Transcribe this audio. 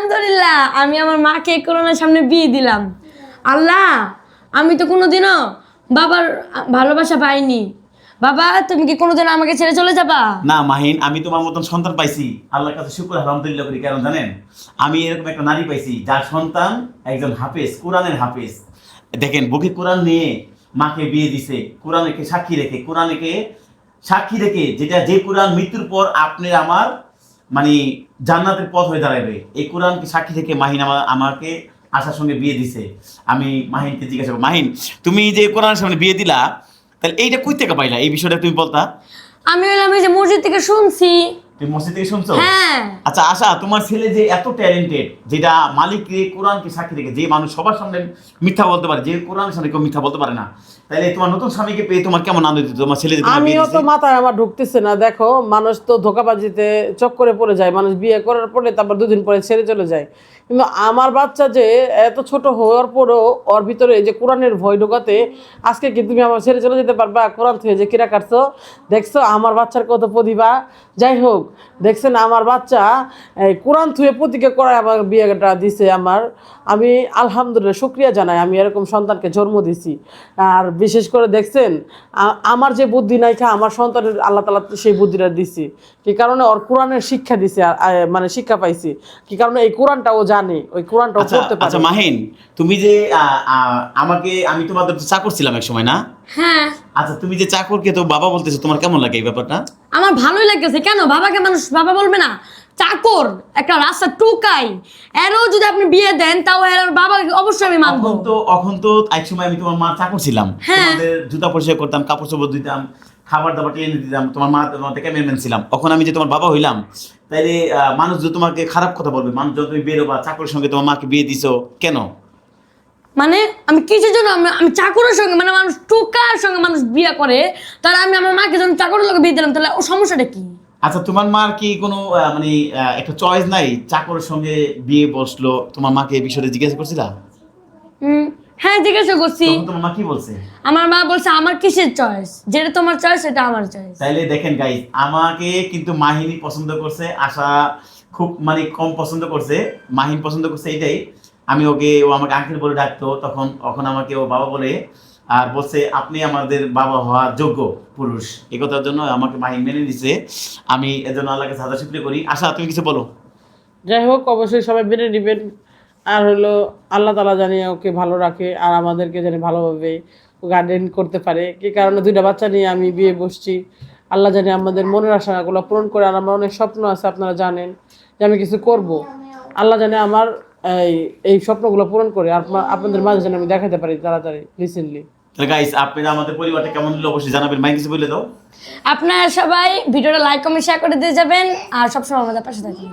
আলহামদুলিল্লাহ আমি আমার মাকে করোনার সামনে বিয়ে দিলাম। আল্লাহ, আমি তো কোনোদিনও বাবার ভালোবাসা পাইনি। বাবা, তুমি কি কোনোদিন আমাকে ছেড়ে চলে যাবা? না মাহিন, আমি তোমার মতন সন্তান পাইছি, আল্লাহর কাছে শুকর আলহামদুলিল্লাহ করি। কারণ জানেন, আমি এরকম একটা নারী পাইছি যার সন্তান একজন হাফেজ, কোরআনের হাফেজ। দেখেন, বুকে কোরআন নিয়ে মাকে বিয়ে দিছে, কোরআনকে সাক্ষী রেখে, কোরআনকে সাক্ষী রেখে, যেটা যে কোরআন মৃত্যুর পর আপনি আমার মানে জান্নাতের পথ হয়ে দাঁড়াবে, এই কোরআনকে সাক্ষী রেখে মাহিন আমাকে আশার সঙ্গে বিয়ে দিছে। আমি মাহিনকে জিজ্ঞাসা করবো, মাহিন তুমি যে কোরআনের সামনে বিয়ে দিলা, তাহলে এইটা কই থেকে পাইলা? এই বিষয়টা তুমি বলতা। আমি হলাম এই যে মসজিদ থেকে শুনছি। তুমি মসজিদ থেকে শুনছো? হ্যাঁ। আচ্ছা আশা, তোমার ছেলে যে এত ট্যালেন্টেড, যেটা মালিককে কোরআনকে সাক্ষী রেখে, যে মানুষ সবার সামনে মিথ্যা বলতে পারে, যে কোরআনের সামনে কেউ মিথ্যা বলতে পারে না, তাহলে তোমার নতুন স্বামীকে পেয়ে তোমার কেমন আনন্দ দিত? তোমার ছেলে যে তোমার বিয়ে আমিও তো দিছে। মাথায় আমার ঢুকতেছে না। দেখো, মানুষ তো ধোকাবাজিতে চক্করে পড়ে যায়, মানুষ বিয়ে করার পরে তারপর দুদিন পরে ছেড়ে চলে যায়। কিন্তু আমার বাচ্চা যে এত ছোট হওয়ার পরও ওর ভিতরে এই যে কোরআনের ভয় ঢোকাতে, আজকে কি তুমি আমার ছেড়ে চলে যেতে পারবা? কোরআন থেকে যে কিরা কাটছো, দেখছো আমার বাচ্চার কত প্রতিভা। যাই হোক, দেখছেন আমার বাচ্চা এই কোরআন থুয়ে প্রতিজ্ঞা করায় আমার বিয়েটা দিছে। আমি আলহামদুলিল্লাহ শুকরিয়া জানাই, আমি এরকম সন্তানকে জন্ম দিছি। আর বিশেষ করে দেখছেন, আমার যে বুদ্ধি নাই আমার সন্তানের আল্লাহ তাআলা সেই বুদ্ধিটা দিছি। কি কারণে? ওর কোরআনের শিক্ষা দিছে, মানে শিক্ষা পাইছি। কি কারণে? এই কোরআনটা ও জানে, ওই কোরআনটা ও পড়তে পারে। আচ্ছা মাহিন, তুমি যে আমি তোমাদের চাকর ছিলাম এক সময়, না? হ্যাঁ। আচ্ছা, তুমি যে চাকরকে তো বাবা বলতেছো, তোমার কেমন লাগে এই ব্যাপারটা? আমার ভালোই লাগতেছে। কেন বাবাকে মানুষ বাবা বলবে না? চাকর একটা রাস্তা টুকাই, এরও যদি আপনি বিয়ে দেন তাও এর বাবাকে অবশ্যই আমি মানবো। এখন তো এক সময় আমি তোমার মা চাকর ছিলাম। হ্যাঁ। তোমাদের জুতা পরিষ্কার করতাম, কাপড় চোপড় দিতাম, খাবার দাবার এনে দিতাম, তোমার মা তোমাদের ক্যামেরাম্যান ছিলাম। এখন আমি যে তোমার বাবা হইলাম, তাইলে মানুষ যদি তোমাকে খারাপ কথা বলবে, মানুষ যখন তুমি বেরোবা চাকরের সঙ্গে তোমার মাকে বিয়ে দিছো কেন? মানে আমি কিসের জন্য আমি চাকরের সঙ্গে, মানে মানুষ টুকার সঙ্গে মানুষ বিয়ে করে, তাহলে আমি আমার মাকে যখন চাকরের লোকে বিয়ে দিলাম, তাহলে ও সমস্যাটা কি? আচ্ছা, তোমার মার কি কোনো মানে একটা চয়েস নাই? চাকরের সঙ্গে বিয়ে বসলো, তোমার মাকে এই বিষয়টা জিজ্ঞাসা করছিলা? হ্যাঁ, জিজ্ঞাসা করছি। তখন তোমার মা কি বলছে? আমার মা বলছে আমার কিসের চয়েস, যেটা তোমার চয়েস সেটা আমার চয়েস। তাইলে দেখেন গাইস, আমাকে কিন্তু মাহিনী পছন্দ করছে, আশা খুব মানে কম পছন্দ করছে, মাহিন পছন্দ করছে। এইটাই ও আমাকে আঙ্কেল বলে ডাকতো, তখন আমাকে ও বাবা বলে, আর বলছে আপনি আমাদের বাবা হওয়ার যোগ্য পুরুষ। এই কথার জন্য আমাকে মাহিন মেনে নিছে। আমি এজন্য আল্লাহকে সাদা শুকরিয়া করি। আশা, তুমি কিছু বলো। যাই হোক, অবশ্যই সবাই মেনে নেবেন। আর হলো আল্লাহ তাআলা জানি ওকে ভালো রাখে, আর আমাদেরকে জানি ভালোভাবে গার্ডেন করতে পারে। কি কারণে দুইটা বাচ্চা নিয়ে আমি বিয়ে বসছি। আল্লাহ জানি আমাদের মনের আশাগুলো পূরণ করে। আর আমার অনেক স্বপ্ন আছে, আপনারা জানেন যে আমি কিছু করব। আল্লাহ জানে আমার এই স্বপ্নগুলো পূরণ করে আপনাদের মাঝে যেন আমি দেখাতে পারি তাড়াতাড়ি রিসেন্টলি। তাহলে গাইস, আপনারা আমাদের পরিবারটা কেমন হলো অবশ্যই জানাবেন। মাহিন কিছু বলে দাও। আপনারা সবাই ভিডিওটা লাইক কমেন্ট শেয়ার করে দিয়ে যাবেন, আর সবসময় আমাদের পাশে থাকবেন।